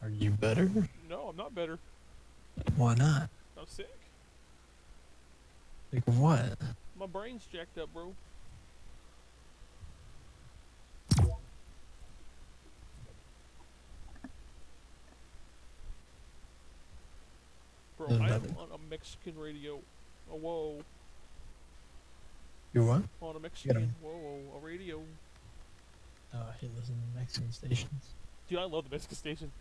Are you better? No, I'm not better. Why not? I'm sick. Like what? My brain's jacked up, bro. Bro, There's I am nothing. on a Mexican radio. Oh, whoa. You what? On a Get Mexican. him. Whoa, whoa. A radio. Oh, he listens to Mexican stations. Dude, I love the Mexican station.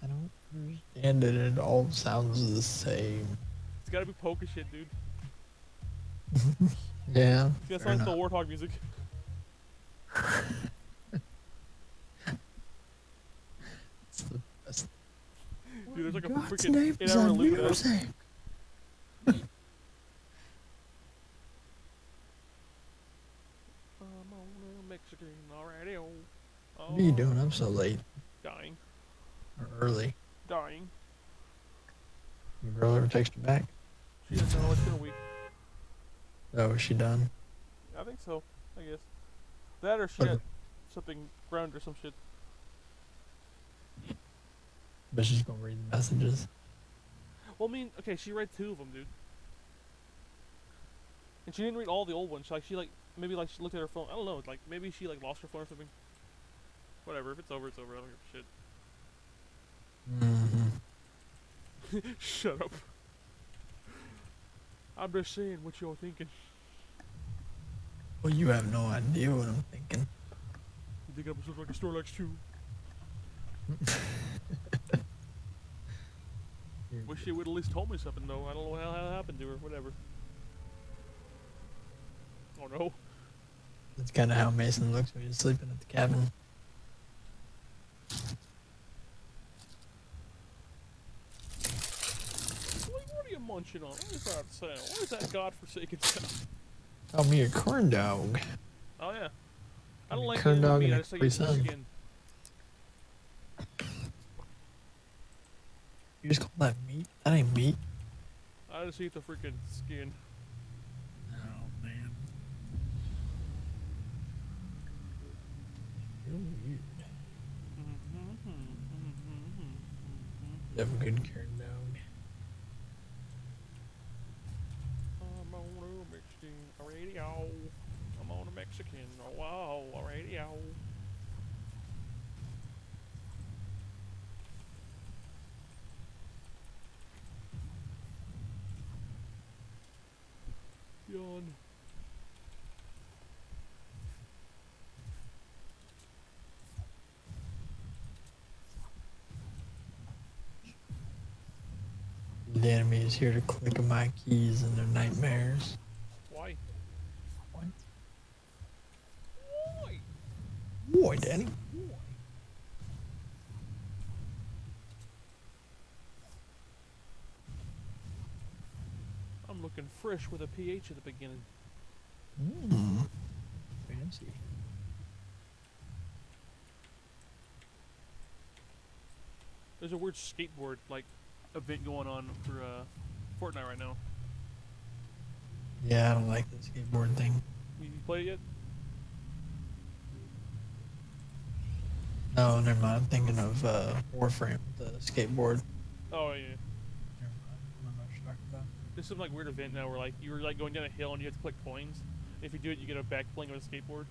I don't understand it. It all sounds the same. It's gotta be polka shit, dude. Yeah, It's gotta fair sound like the enough. warthog music. It's the best. Dude, there's like a God's freaking name is 8 hour that loop of that. music? I'm on a Mexican radio. Oh, What are you doing up so late dying. or early? Dying. Your girl ever text you back? She doesn't know it's been a week. Oh, is she done? I think so, I guess. That or she Okay. had something ground or some shit. But she's gonna read the messages. Well, I mean, okay, she read 2 of them, dude. And she didn't read all the old ones. Maybe like she looked at her phone. I don't know. Like maybe she like lost her phone or something. Whatever. If it's over, it's over. I don't give Mm-hmm. a shit. Shut up. I'm just saying what you're thinking. Well, you have no idea what I'm thinking. You think I'm supposed to like a Snorlax too? Wish she would at least told me something though. I don't know how that happened to her. Whatever. Oh no. That's kind of how Mason looks when he's sleeping at the cabin. What are you munching on? What is that sound? What is that godforsaken sound? Tell me a corn dog. Oh yeah. I don't like Corn eating dog meat. and I a just like Capri eating the Sun. skin. You just call that meat? That ain't meat. I just eat the freaking skin. Oh man. You're weird. You have a good corn dog. I'm on a Mexican radio. I'm on a Mexican. Oh, wow, a radio. Yawn. The enemy is here to click my keys in their nightmares. Why? What? Why? Boy, Danny. Why? I'm looking fresh with a PH at the beginning. Mmm. Fancy. There's a weird skateboard like event going on for Fortnite right now. Yeah, I don't like the skateboard thing. You play it yet? No, never mind. I'm thinking of Warframe, the skateboard. Oh yeah. Never mind. I don't know what you're talking about. There's some like weird event now where like you're like going down a hill and you have to collect coins. If you do it, you get a back bling on a skateboard.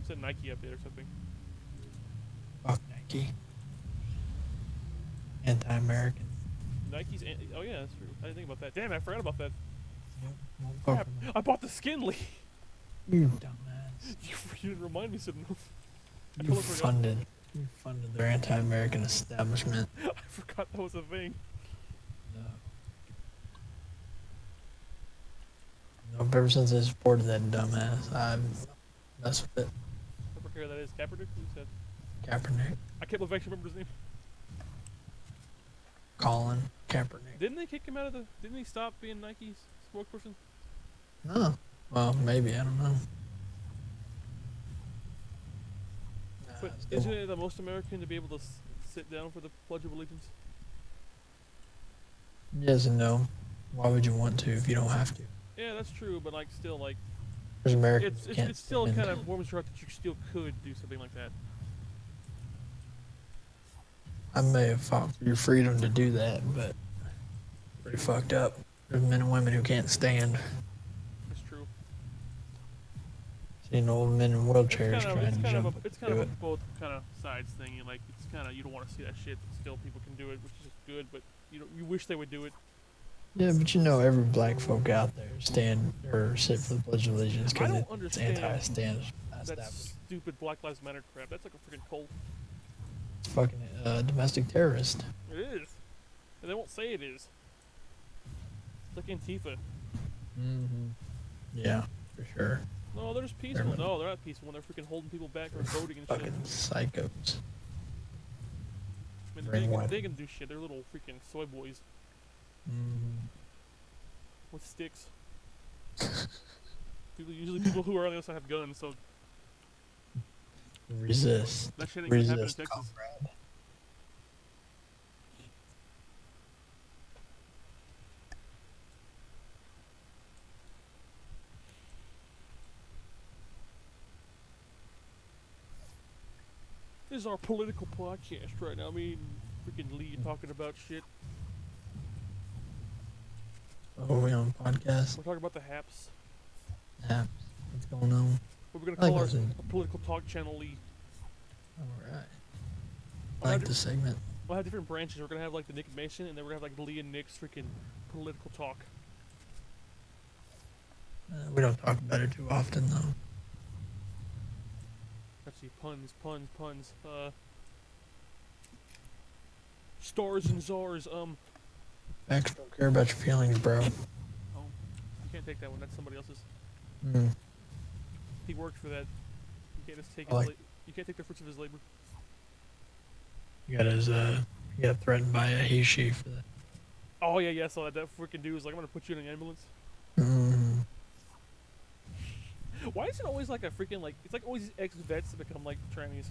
It said Nike update or something. Fuck Nike. Anti-American. Oh yeah, that's true. I didn't think about that. Damn, I forgot about that. Yep. Won't fuck Crap, with them. I bought the skin, Lee. You dumbass. You didn't remind me something else. I You totally forgot. funded their anti-American establishment. I forgot that was a thing. No. Nope, ever since I supported that dumbass, I've messed with it. I forget who that is. Kaepernick? Who said? Kaepernick. I can't believe I actually remember his name. Colin Kaepernick. Didn't they kick him out of the? Didn't he stop being Nike's spokesperson? No. Well, maybe. I don't know. But Still- isn't it the most American to be able to sit down for the Pledge of Allegiance? Yes and no. Why would you want to if you don't have to? Yeah, that's true. But like, still, like, There's Americans it's who can't it's still stand. kind of warms your heart that you still could do something like that. I may have fought for your freedom to do that, but pretty fucked up. There's men and women who can't stand It's true. seeing old men in It's wheelchairs kind of trying it's to kind of a jump it's kind of to a it. both kind of sides thing. And like it's kind of you don't want to see that shit, but still people can do it, which is just good. But you wish they would do it. Yeah, but you know, every black folk out there stand or sit for the Pledge of Allegiance I because don't it's understand anti-establishment. that stupid Black Lives Matter crap. That's like a freaking cult. It's fucking domestic terrorist. It is, and they won't say it is. It's like Antifa. Mm-hmm. Yeah, for sure. No, they're just They're, peaceful. No, they're not peaceful when they're freaking holding people back from voting and shit. fucking psychos. I mean, Bring what? they can do shit. They're little freaking soy boys Mm-hmm. with sticks. Usually people who are on the other side have guns, so Resist. that shit ain't gonna happen in Resist, Texas. comrade. This is our political podcast right now. I mean, freaking Lee talking about shit. Oh, we on podcast? We're talking about the Haps. Yeah. What's going on? What we're gonna I like call our listening. political talk channel Lee. Alright. I We'll like have, this segment. we'll have different branches. We're gonna have like the Nick Mason, and then we're gonna have like Lee and Nick's freaking political talk. We don't talk about it too often, though. Let's see, puns. Stars and czars. Facts don't care about your feelings, bro. Oh, you can't take that one. That's somebody else's. Mm. He worked for that. You can't just take I like- you can't take the fruits of his labor. He got threatened by a he/she for that. Oh yeah. So that freaking dude was like, "I'm gonna put you in an ambulance." Mm. Why is it always like a freaking like? It's like always these ex-vets that become like trannies.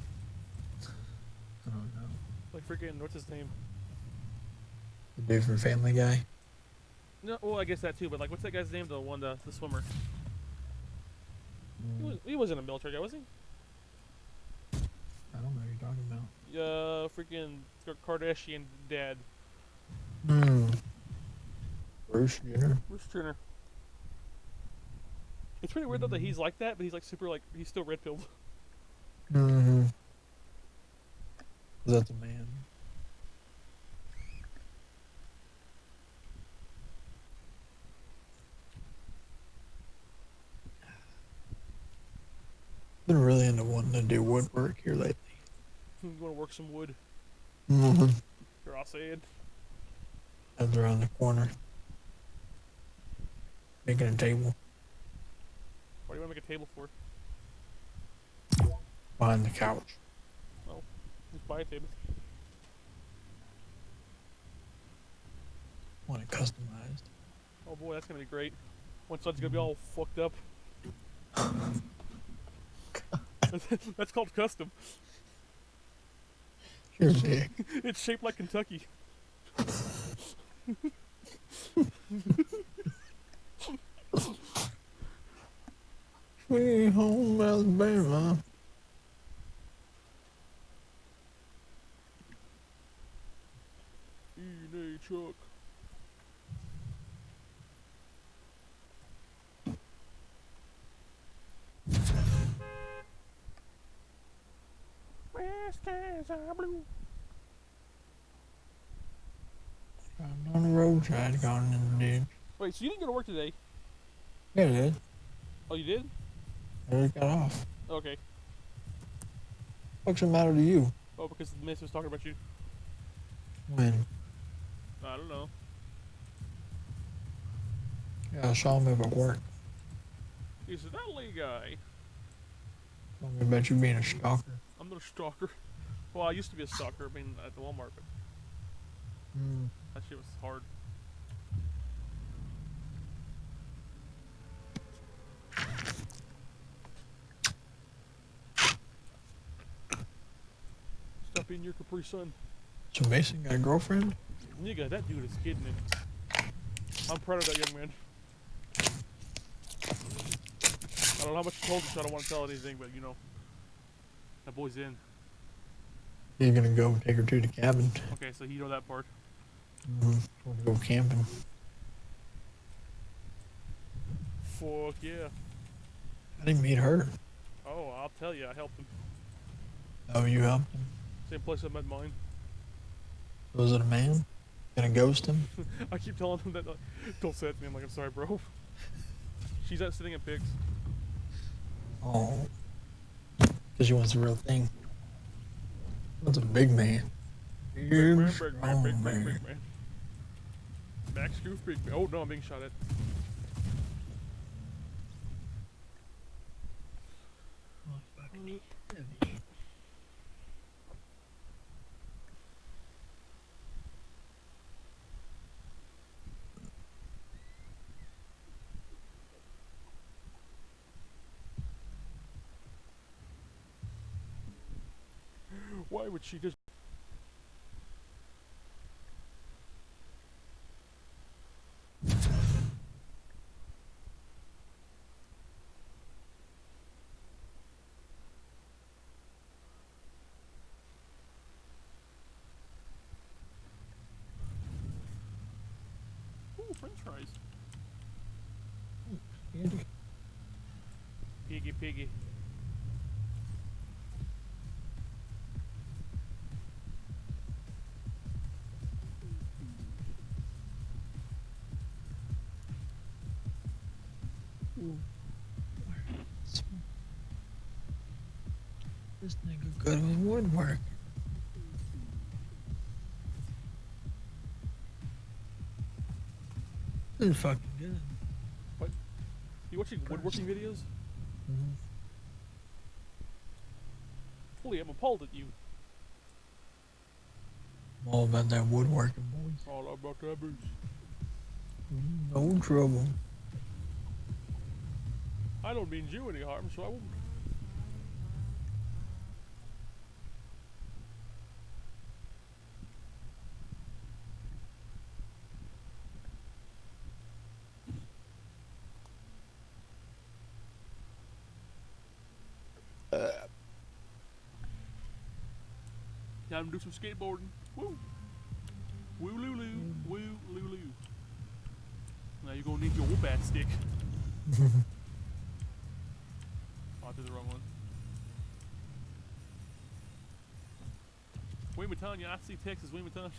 I don't know. Like freaking what's his name? The dude from Family Guy. No, well I guess that too. But like, what's that guy's name? The swimmer. He wasn't a military guy, was he? I don't know what you're talking about. Freaking Kardashian dad, Bruce Jenner. Bruce Jenner. It's pretty weird though that he's like that, but he's like super like he's still red pilled. Mm-hmm. That's a man. Been really into wanting to do woodwork here lately. You want to work some wood? Mm-hmm. Here, I'll say it. That's around the corner. Making a table What do you want to make a table for? behind the couch. Just buy a table. Want it customized. Oh boy, that's gonna be great. One side's gonna be all fucked up. That's called custom. You're big. It's shaped like Kentucky. Sweet home Alabama. E.N.A. Chuck. My skies are blue. Driving on the road, tried gone in the ditch. Wait, so you didn't go to work today? Yeah, I did. Oh, you did? I just got off. Okay. What's the matter to you? Oh, because the miss was talking about you. When? I don't know. Yeah, I saw him at work. He's an LA guy. Told me about you being a stalker. I'm not a stalker. Well, I used to be a stalker, I mean, at the Walmart, but that shit was hard. Stop being your Capri Sun. So Mason got a girlfriend? Nigga, that dude is getting it. I'm proud of that young man. I don't know how much he told you, so I don't want to tell anything, but you know, that boy's in. He's gonna go take her to the cabin. Okay, so you know that part. Want to go camping. Fuck yeah. I didn't meet her. Oh, I'll tell you, I helped him. Oh, you helped him? Same place I met mine. Was it a man? Gonna ghost him? I keep telling him that, like, don't say it to me. I'm like, I'm sorry, bro. She's out sitting at pigs. Oh. Because she wants the real thing. What's a big man? Big man, Big, big man, strong big man, man. big man. Max Goof, big man. Oh no, I'm being shot at. Why would she just? Ooh, French fries. Piggy, piggy. This nigga good with woodwork. This is fucking good. What? You watching woodworking videos? Holy, I'm appalled at you. I'm all about that woodworking, boys. All about that boots. No trouble. I don't mean you any harm, so I won't. Time to do some skateboarding. Woo! Woo loo loo. Woo loo loo. Now you're gonna need your whoop ass stick. Oh, I did the wrong one. Weymouth, I see Texas, Weymouth.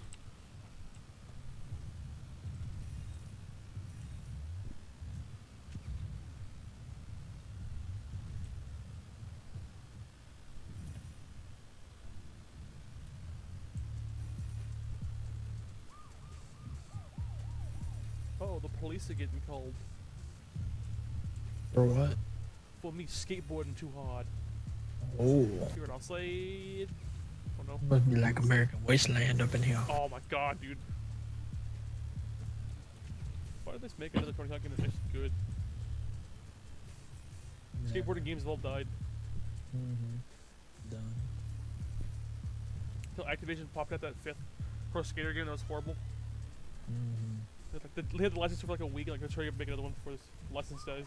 Oh, the police are getting called. For what? For me skateboarding too hard. Oh. Hear what I'll say? Oh no. Must be like American Wasteland up in here. Oh my god, dude. Why did this make another Tony Hawk game that makes it good? Yeah. Skateboarding games have all died. Done. Until Activision popped out that 5th Pro Skater game that was horrible. They had the license for like a week, like they're trying to make another one before this license dies.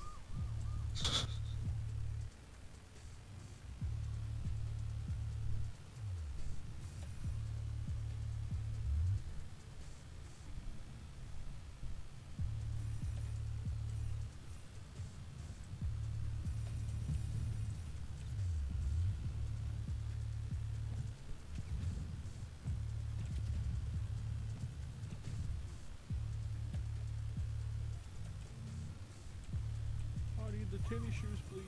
I need the tennis shoes, please.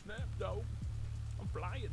snap, dog. I'm flying.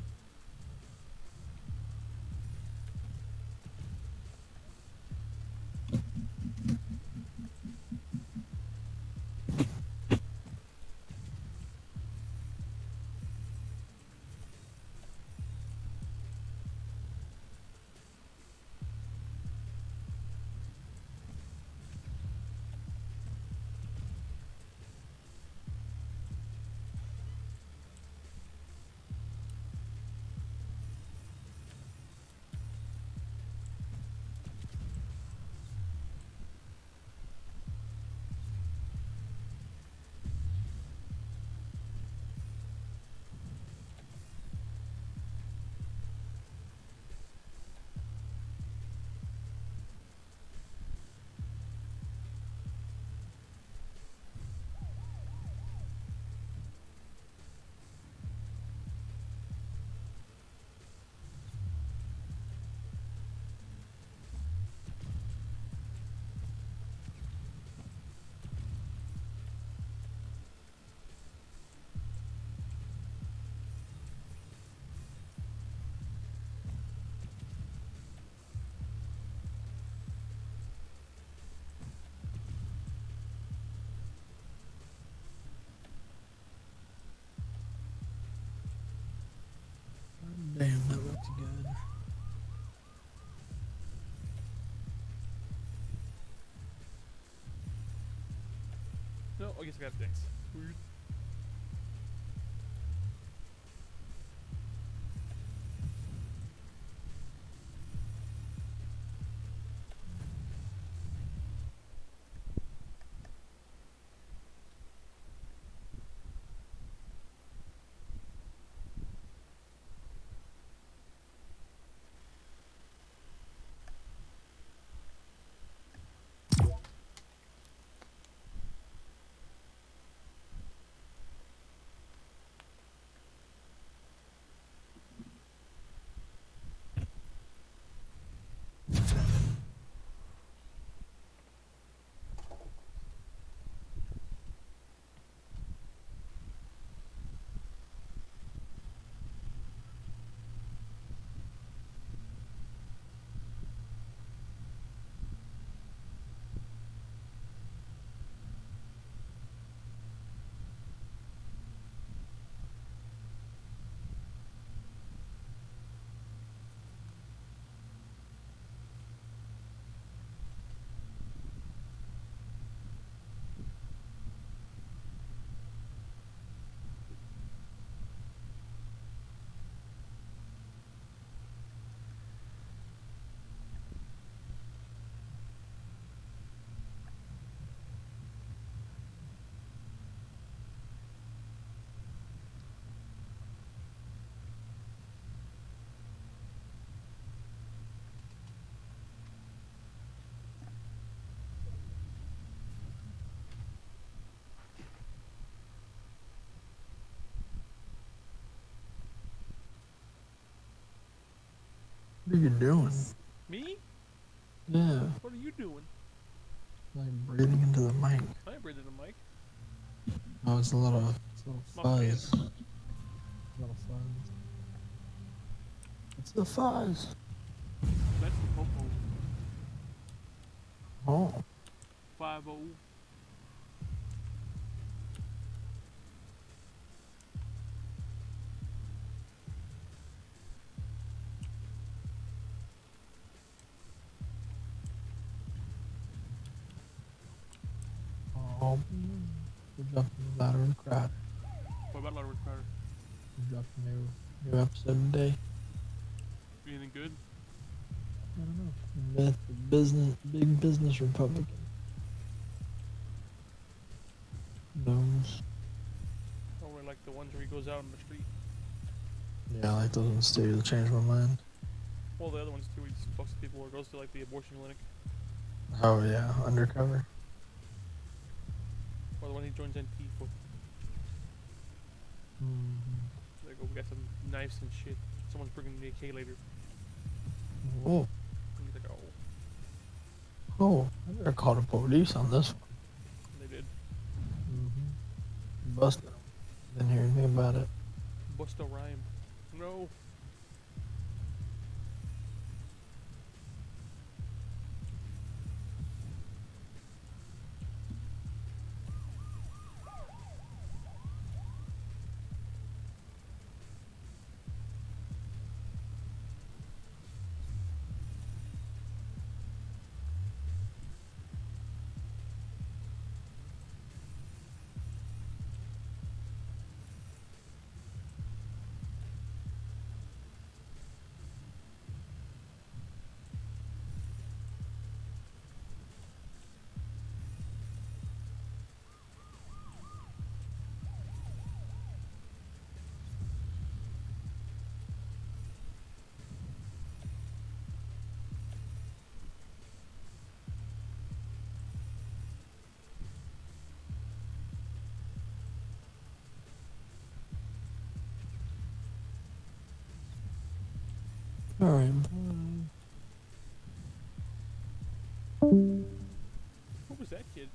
Damn, that looks good. No, I guess I got things. Weird. What are you doing? Me? Yeah, What are you doing? like breathing into the mic. I ain't breathing the mic. Oh, it's a little My fuzz. fan. A little fuzz. It's the fuzz. That's the popo. Oh, 5-0. oh. We jumped in the ladder of the crowd. What about Lord Crowder? We dropped a new episode today. Anything good? I don't know. Myth of business, big business Republican. Knows. Or like the ones where he goes out on the street. Yeah, I like those ones too. To change my mind. Well, the other ones too, where he just talks to people or goes to like the abortion clinic. Oh yeah, undercover. Or the one he joins Antifa. They go, we got some knives and shit. Someone's bringing the AK later. Oh, And he's like, oh, oh! I better call the police on this one. they did. Busted them. Didn't hear anything about it. Busta Rhyme. No. All right. Who was that kid?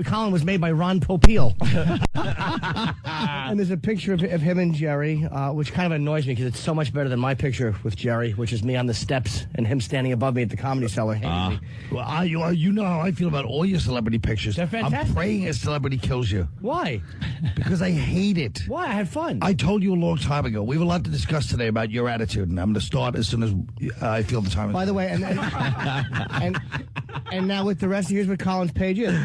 Colin was made by Ron Popeil. And there's a picture of him and Jerry, which kind of annoys me because it's so much better than my picture with Jerry, which is me on the steps and him standing above me at the Comedy Cellar. Well, you know how I feel about all your celebrity pictures. They're fantastic. I'm praying a celebrity kills you. Why? Because I hate it. Why? I had fun. I told you a long time ago. We have a lot to discuss today about your attitude, and I'm going to start as soon as I feel the time. By the way, and now with the rest, here's what Colin's page is.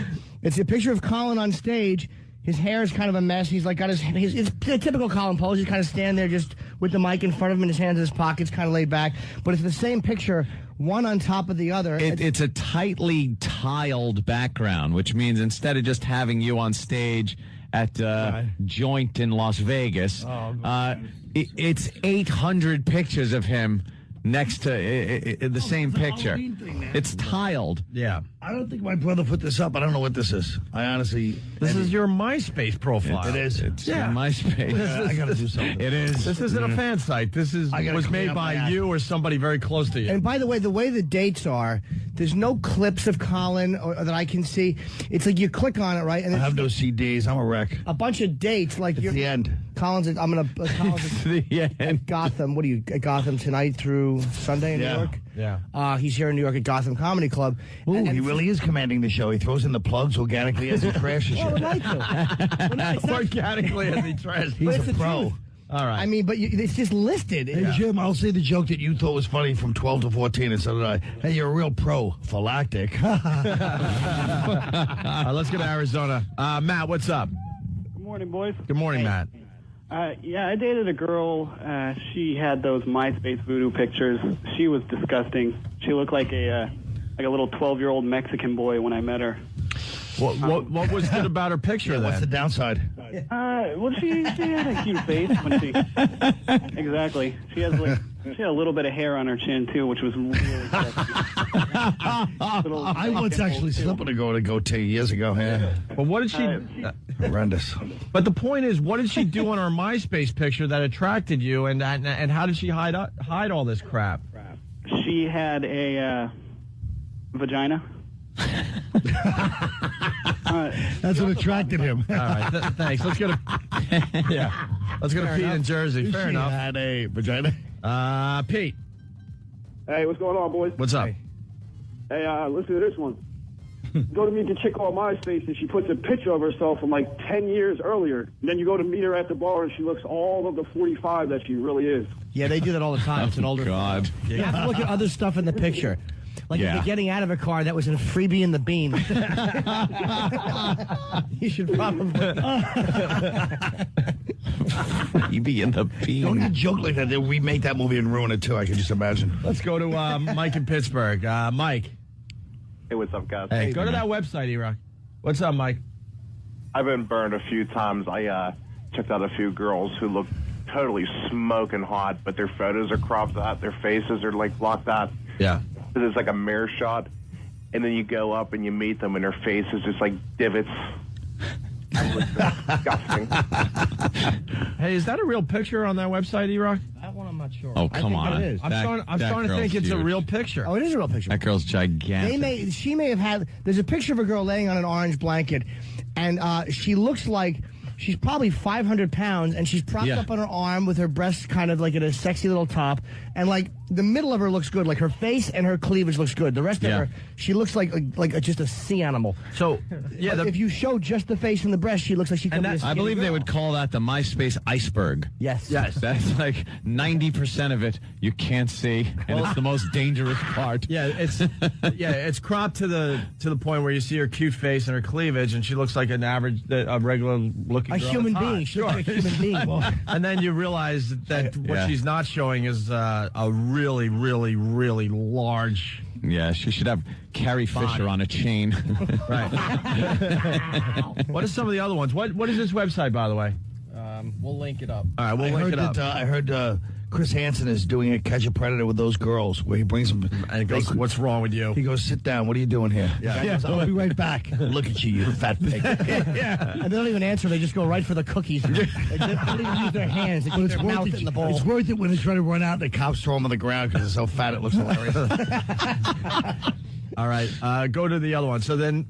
It's a picture of Colin on stage. His hair is kind of a mess. He's like got his a typical Colin pose. He's kind of standing there just with the mic in front of him and his hands in his pockets, kind of laid back. But it's the same picture, one on top of the other. It's a tightly tiled background, which means instead of just having you on stage at Joint in Las Vegas, it's 800 pictures of him next to the same it's a picture. Halloween thing, man. It's tiled. Yeah. I don't think my brother put this up. I don't know what this is. I honestly. This is your MySpace profile. It is. It's Yeah. MySpace. I got to do something. It is. This isn't a fan site. This I gotta was clean made up my by act. you or somebody very close to you. And by the way the dates are, there's no clips of Colin or that I can see. It's like you click on it, right? And I it's have no CDs. I'm a wreck. a bunch of dates. Like It's the end. Colin's. I'm gonna. Colin's at Gotham. What are you at Gotham tonight through Sunday in Yeah. New York? Yeah. He's here in New York at Gotham Comedy Club. Ooh, And he it's- really is commanding the show. He throws in the plugs organically as he crashes Well, I you. would like to. Well, no, it's not- Organically as he tries. but He's it's a the pro. truth. All right. I mean, but it's just listed. Hey, Jim, I'll say the joke that you thought was funny from 12 to 14, and so did I. Hey, you're a real pro. Phylactic. Let's go to Arizona. Matt, what's up? Good morning, boys. Good morning, Matt. Yeah, I dated a girl. She had those MySpace voodoo pictures. She was disgusting. She looked like a little 12-year-old Mexican boy when I met her. What was good about her picture What's the then? downside? Well, she had a cute face when she. Exactly. She had a little bit of hair on her chin too, which was really sexy. I once actually slept with a girl with a goatee years ago. Yeah. But what did she? Horrendous. But the point is, what did she do on her MySpace picture that attracted you, and how did she hide all this crap? She had a vagina. That's what attracted him. All right, thanks. Let's go to Let's go to Pete in Jersey. Fair She enough. had a vagina. Pete, Hey, what's going on, boys? what's up? Hey, listen to this one. Go to meet the chick on MySpace, and she puts a picture of herself from like 10 years earlier. And then you go to meet her at the bar, and she looks all of the 45 that she really is. Yeah, they do that all the time. It's an older. God. You have to look at other stuff in the picture. Like if Yeah. you're getting out of a car that was in Freebie in the Bean. You should probably. You be in the Don't bean. you joke like that. They'll remake that movie and ruin it, too. I can just imagine. Let's go to Mike in Pittsburgh. Mike, Hey, what's up, guys? hey, go to that website, E-Rock. What's up, Mike? I've been burned a few times. I checked out a few girls who look totally smoking hot, but their photos are cropped out, their faces are like blocked out. Yeah. It's like a mirror shot, and then you go up and you meet them, and their face is just like divots. Disgusting. Hey, is that a real picture on that website, E-Rock? That one I'm not sure. Oh, I come think on. It is. I'm starting that to girl's think it's a huge. real picture. Oh, it is a real picture. That girl's gigantic. She may have had. There's a picture of a girl laying on an orange blanket, and she looks like she's probably 500 pounds, and she's propped Yeah. up on her arm with her breasts kind of like in a sexy little top, and like the middle of her looks good, like her face and her cleavage looks good. The rest Yeah. of her, she looks like just a sea animal. So, yeah, But if you show just the face and the breast, she looks like she could be a I skinny believe they girl. would call that the MySpace iceberg. Yes. That's like 90% of it you can't see, and it's the most dangerous part. it's cropped to the point where you see her cute face and her cleavage, and she looks like a regular looking A girl. human It's hot. being. She looks like a human being. And then you realize that what Yeah. she's not showing is a really, really, really large. Yeah, she should have Carrie Fisher on a chain. Right. What are some of the other ones? What is this website, by the way? We'll link it up. All right, we'll link it up. I heard Chris Hansen is doing a Catch a Predator with those girls, where he brings them. And it goes, what's wrong with you? He goes, sit down. What are you doing here? Yeah. I'll be right back. Look at you, you fat pig. And they don't even answer. They just go right for the cookies. They don't even use their hands. They keep their mouth in the bowl. It's worth it when they try to run out and the cops throw them on the ground because it's so fat it looks hilarious. All right, go to the other one. So then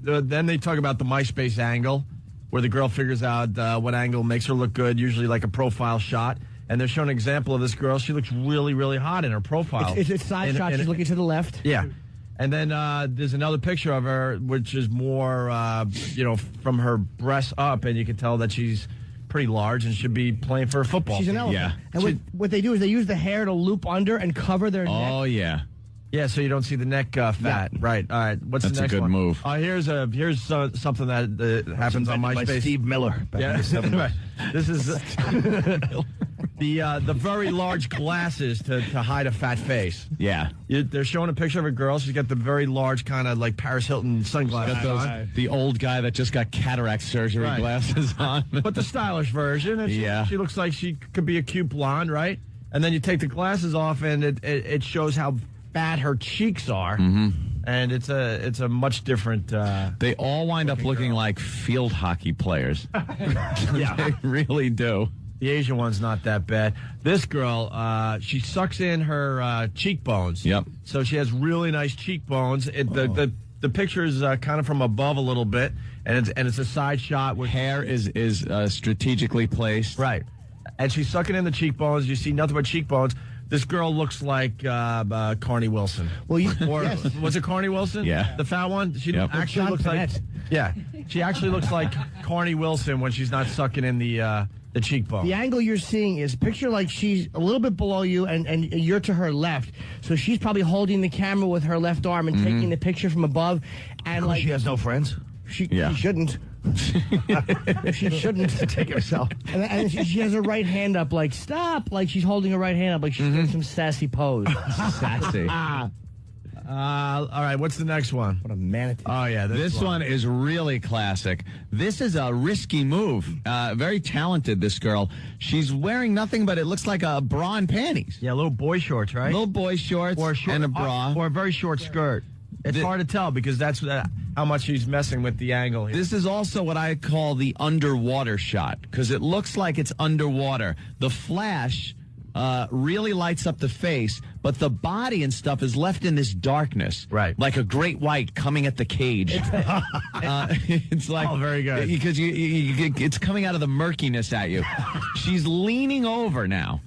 they talk about the MySpace angle, where the girl figures out what angle makes her look good, usually like a profile shot. And they're showing an example of this girl. She looks really, really hot in her profile. It's side shot. She's looking to the left. Yeah. And then there's another picture of her, which is more, from her breasts up, and you can tell that she's pretty large and should be playing for a football She's an team. elephant. Yeah. And what they do is they use the hair to loop under and cover their neck. Oh, yeah. Yeah, so you don't see the neck fat. Yeah. Right. All right. What's That's the a next good one? move. Here's something that happens on By MySpace. Steve Miller. Back in the 70s. Right. This is the very large glasses to hide a fat face. Yeah. They're showing a picture of a girl. She's got the very large kind of like Paris Hilton sunglasses Got those, on. the old guy that just got cataract surgery Right. glasses on. But the stylish version. And Yeah. she looks like she could be a cute blonde, right? And then you take the glasses off, and it shows how fat her cheeks are. And it's a much different. They all wind up looking like field hockey players. Yeah, they really do. The Asian one's not that bad. This girl, she sucks in her cheekbones. Yep. So she has really nice cheekbones. The picture is kind of from above a little bit, and it's a side shot with hair is strategically placed. Right. And she's sucking in the cheekbones. You see nothing but cheekbones. This girl looks like Carney Wilson. Well, yes. Was it Carney Wilson? Yeah. The fat one? She actually John looks like. Panette. Yeah. She actually looks like Carney Wilson when she's not sucking in the cheekbone. The angle you're seeing is picture like she's a little bit below you and you're to her left. So she's probably holding the camera with her left arm and taking the picture from above. And like she has no friends. She shouldn't. She shouldn't Take it herself. And she has her right hand up like, stop. Like she's holding her right hand up like she's doing some sassy pose. Sassy. All right, what's the next one? What a manatee. Oh, yeah. This one is really classic. This is a risky move. Very talented, this girl. She's wearing nothing but it looks like a bra and panties. Yeah, little boy shorts, right? Little boy shorts and a bra. Or a very short skirt. It's hard to tell because that's how much she's messing with the angle here. This is also what I call the underwater shot because it looks like it's underwater. The flash really lights up the face, but the body and stuff is left in this darkness. Right. Like a great white coming at the cage. It's like, oh, very good. Because it's coming out of the murkiness at you. She's leaning over now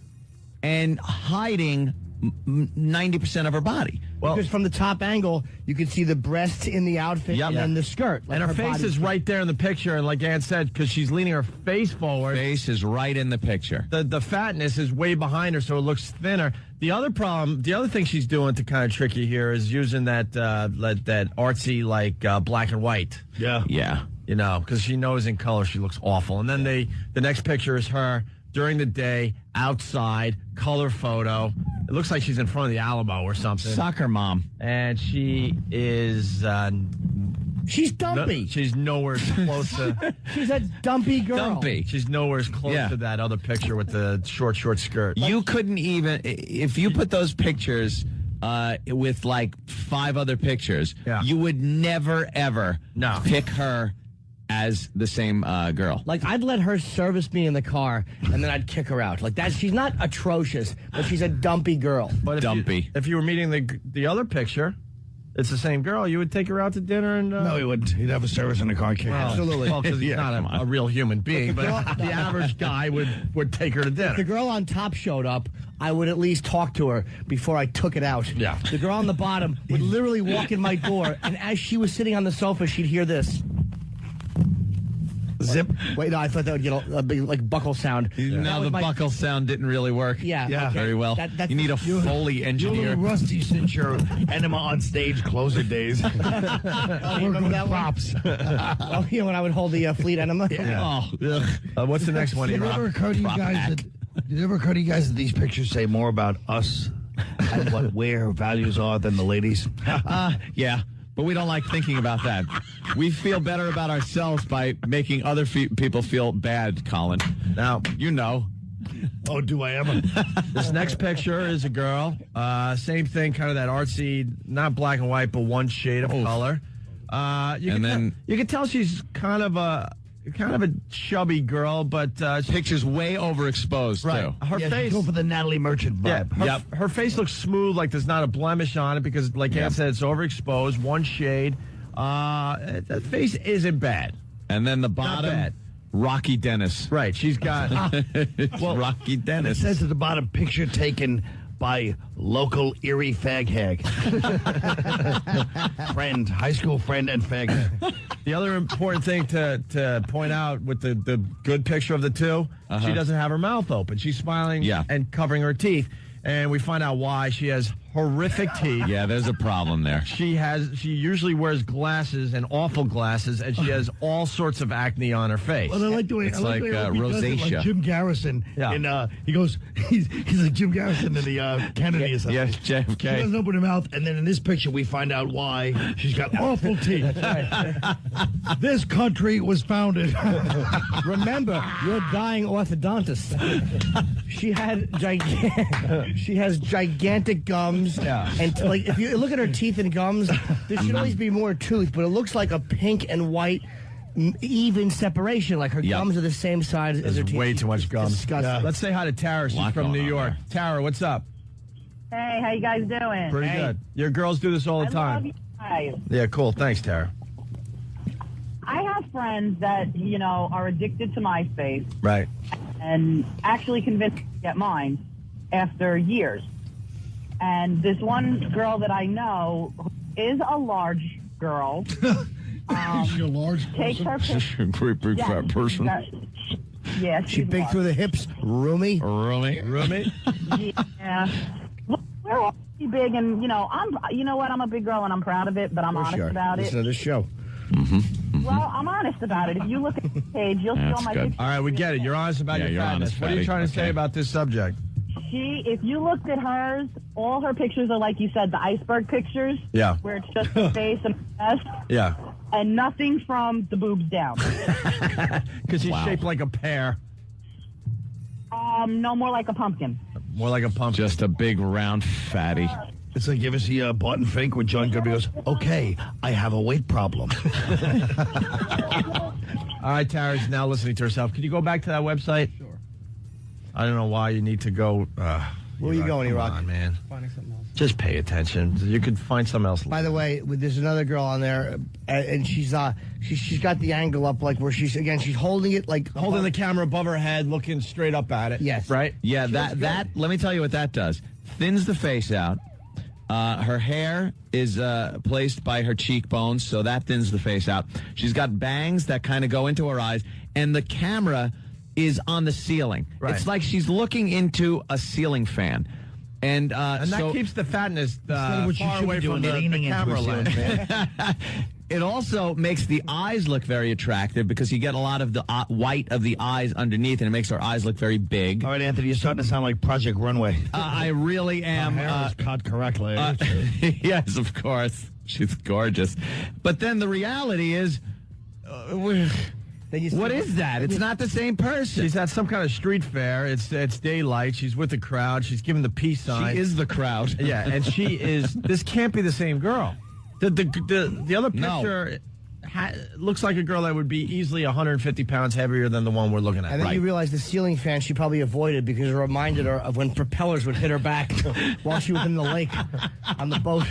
and hiding 90% of her body. Well, because from the top angle, you can see the breasts in the outfit and then the skirt. Like and her face is right there in the picture, and like Ann said, because she's leaning her face forward. Face is right in the picture. The fatness is way behind her, so it looks thinner. The other thing she's doing to kind of trick you here is using that artsy, like, black and white. Yeah. Yeah. You know, because she knows in color she looks awful. And then the next picture is her during the day, outside, color photo. It looks like she's in front of the Alamo or something. Soccer mom. And she is... she's dumpy. She's nowhere close to... She's a dumpy girl. Dumpy. She's nowhere close to that other picture with the short skirt. You couldn't even... If you put those pictures... with like 5 other pictures, you would never, ever pick her as the same girl. Like, I'd let her service me in the car, and then I'd kick her out. Like, she's not atrocious, but she's a dumpy girl. But if you were meeting the other picture, it's the same girl, you would take her out to dinner and... No, he wouldn't. He'd have a service in the car. Absolutely. Well, because he's not a real human being, but the average guy would take her to dinner. If the girl on top showed up, I would at least talk to her before I took it out. Yeah. The girl on the bottom would literally walk in my door, and as she was sitting on the sofa, she'd hear this. Zip. Wait, no, I thought that would get a big, like, buckle sound. No, the buckle sound didn't really work. Yeah. Okay. Very well. That's you need a Foley You're a engineer. little rusty since your enema on stage closer days. Oh, you remember that props. Oh, you know when I would hold the fleet enema? Oh, What's the next one, Did it ever occur to you guys that these pictures say more about us and what where values are than the ladies? yeah. But we don't like thinking about that. We feel better about ourselves by making other people feel bad, Colin. Now, you know. Oh, do I ever? This next picture is a girl. Same thing, kind of that artsy, not black and white, but one shade of color. You can tell she's kind of a chubby girl, but picture's way overexposed too. Her face. Go for the Natalie Merchant vibe. Yeah, her face looks smooth, like there's not a blemish on it because, like Ann said, it's overexposed. One shade. That face isn't bad. And then the Not bottom, bad. Rocky Dennis. Right, she's got. Rocky It Dennis. says at the bottom, picture taken by local Erie fag hag. Friend, high school friend and fag hag. The other important thing to point out with the good picture of the two, she doesn't have her mouth open. She's smiling and covering her teeth. And we find out why. She has horrific teeth. Yeah, there's a problem there. She usually wears glasses and awful glasses, and she has all sorts of acne on her face. Well, I like the way It's I like like, the way he does it, rosacea. like Jim Garrison. Yeah. And he goes, he's like Jim Garrison in the Kennedy or something. Yeah, She JFK. doesn't open her mouth, and then in this picture we find out why she's got awful teeth. This country was founded. Remember, you're a dying orthodontist. She has gigantic gums. Yeah. And like, if you look at her teeth and gums, there should always be more tooth, but it looks like a pink and white even separation. Like her Yep. gums are the same size as her There's teeth. way too much gum. Disgusting. Let's say hi to Tara. She's Lot from going New on York. there. Tara, what's up? Hey, how you guys doing? Pretty good. Your girls do this all the I time. love you guys. Yeah, cool. Thanks, Tara. I have friends that, are addicted to MySpace Right. and actually convinced me to get mine after years. And this one girl that I know is a large girl. She's a large Takes her picture. Great big fat person. Yeah, She she's big large. through the hips, roomy. Roommate? Yeah. We're all pretty big, and I'm a big girl, and I'm proud of it. But I'm honest about it. Listen to this show. Well, I'm honest about it. If you look at the page, you'll see all That's my good. pictures. All right, we get it. You're honest about Yeah, your you're fatness. honest, What are you fatty. trying to say Okay. about this subject? If you looked at hers, all her pictures are like you said, the iceberg pictures. Yeah. Where it's just the face and the chest, Yeah. and nothing from the boobs down. Because he's Wow. shaped like a pear. No, more like a pumpkin. More like a pumpkin. Just a big round fatty. It's like you ever see Barton Fink when John Goodby goes, okay, I have a weight problem. All right, Tara's now listening to herself. Can you go back to that website? Sure. I don't know why you need to go. Where are you going, Come Iraq? on, man. Finding something else. Just pay attention. You could find something else. By the way, there's another girl on there, and she's got the angle up like where she's holding it like Holding the camera above her head, looking straight up at it. Yes. Right? Yeah, that. Let me tell you what that does. Thins the face out. Her hair is placed by her cheekbones, so that thins the face out. She's got bangs that kind of go into her eyes, and the camera is on the ceiling. Right. It's like she's looking into a ceiling fan. And And that keeps the fatness what you far should be away from doing, leaning the into camera a ceiling lens. it also makes the eyes look very attractive because you get a lot of the white of the eyes underneath, and it makes her eyes look very big. All right, Anthony, you're starting to sound like Project Runway. I really am. Her hair is cut correctly. Yes, of course. She's gorgeous. But then the reality is, what is that? It's not the same person. She's at some kind of street fair. It's daylight. She's with the crowd. She's giving the peace sign. She is the crowd. Yeah, and she is. This can't be the same girl. The other No. picture looks like a girl that would be easily 150 pounds heavier than the one we're looking at. And then you realize the ceiling fan she probably avoided because it reminded her of when propellers would hit her back while she was in the lake on the boat.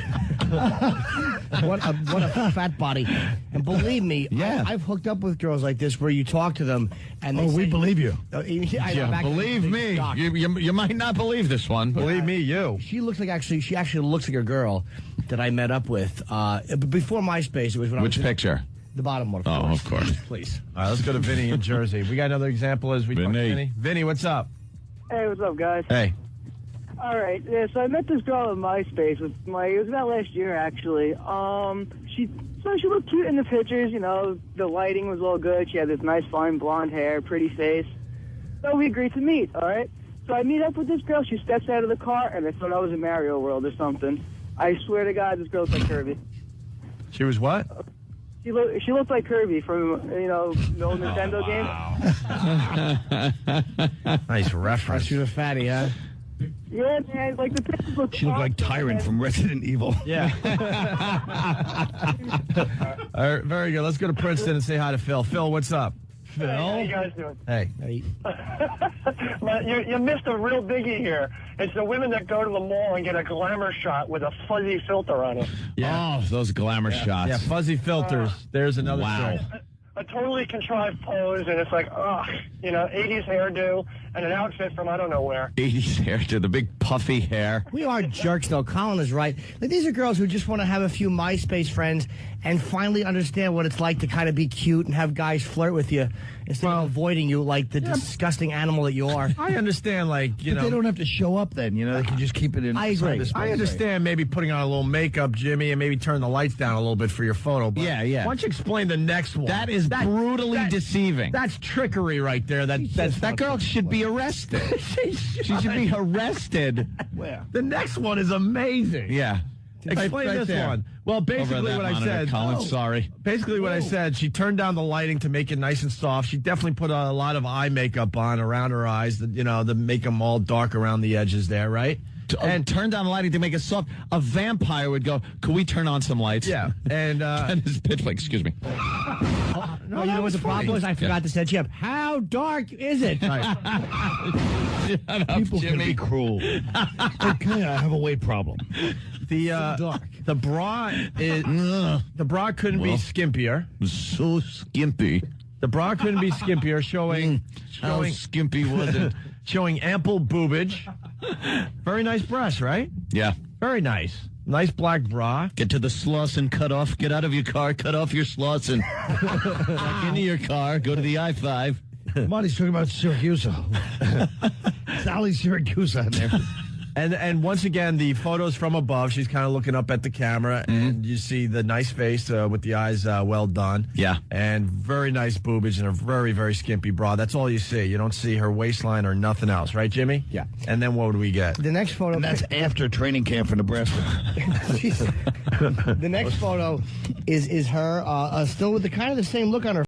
What a fat body. And believe me, Yeah. I've hooked up with girls like this where you talk to them and they we say- believe you. Yeah, believe me. Shocked. You might not believe this one. But Believe me, you. She actually looks like a girl that I met up with before MySpace. It was when Which I was picture? The bottom one. Oh, of course. Please. All right, let's go to Vinny in Jersey. We got another example as we talk to Vinny. Vinny. Vinny, what's up? Hey, what's up, guys? Hey. All right, yeah, so I met this girl on MySpace. It was about last year, actually. She looked cute in the pictures. The lighting was all good. She had this nice, fine blonde hair, pretty face. So we agreed to meet. All right. So I meet up with this girl. She steps out of the car, and I thought I was in Mario World or something. I swear to God, this girl's like Kirby. She was what? She looked like Kirby from the old Nintendo game. Nice reference. She was a fatty, huh? Yeah, man. Like the pictures look. She looked like Tyrant from Resident Evil. Yeah. All right, very good. Let's go to Princeton and say hi to Phil. Phil, what's up? Phil. How you guys doing? Hey. Well, you missed a real biggie here. It's the women that go to the mall and get a glamour shot with a fuzzy filter on it. Oh, those glamour shots. Yeah, fuzzy filters. There's another Wow. show. A totally contrived pose, and it's like, 80s hairdo, and an outfit from I don't know where. 80s hair to the big puffy hair. We are jerks, though. Colin is right. Like, these are girls who just want to have a few MySpace friends and finally understand what it's like to kind of be cute and have guys flirt with you instead of avoiding you like the disgusting animal that you are. I understand, like, you But know. they don't have to show up then, They can just keep it in. I agree. I understand maybe putting on a little makeup, Jimmy, and maybe turn the lights down a little bit for your photo. But Yeah. why don't you explain the next one? That is brutally deceiving. That's trickery right there. That girl should be arrested. She should be arrested. Where? The next one is amazing. Yeah. Explain Right this there. one. Well, Over basically that what I monitor, said. Colin, sorry. Basically what I said, she turned down the lighting to make it nice and soft. She definitely put a lot of eye makeup on around her eyes, to make them all dark around the edges there, right? And turn down the lighting to make it soft. A vampire would go, could we turn on some lights? Yeah. And And his pitch black, excuse me. No, you know what the problem was? I forgot to set you up. How dark is it? Shut up, People can Jimmy. be cruel. Okay, I have a weight problem. the bra couldn't be skimpier. So skimpy. The bra couldn't be skimpier, How skimpy was it? showing ample boobage. Very nice breasts, right? Yeah. Very nice. Nice black bra. Get to the sluss and cut off. Get out of your car. Cut off your sluss and back into your car. Go to the I-5. Marty's talking about Syracuse. Sally Syracuse in there. And once again, the photos from above. She's kind of looking up at the camera, and you see the nice face with the eyes well done. Yeah. And very nice boobage and a very, very skimpy bra. That's all you see. You don't see her waistline or nothing else, right, Jimmy? Yeah. And then what would we get? The next photo. And that's after training camp for Nebraska. The next photo is her still with the kind of the same look on her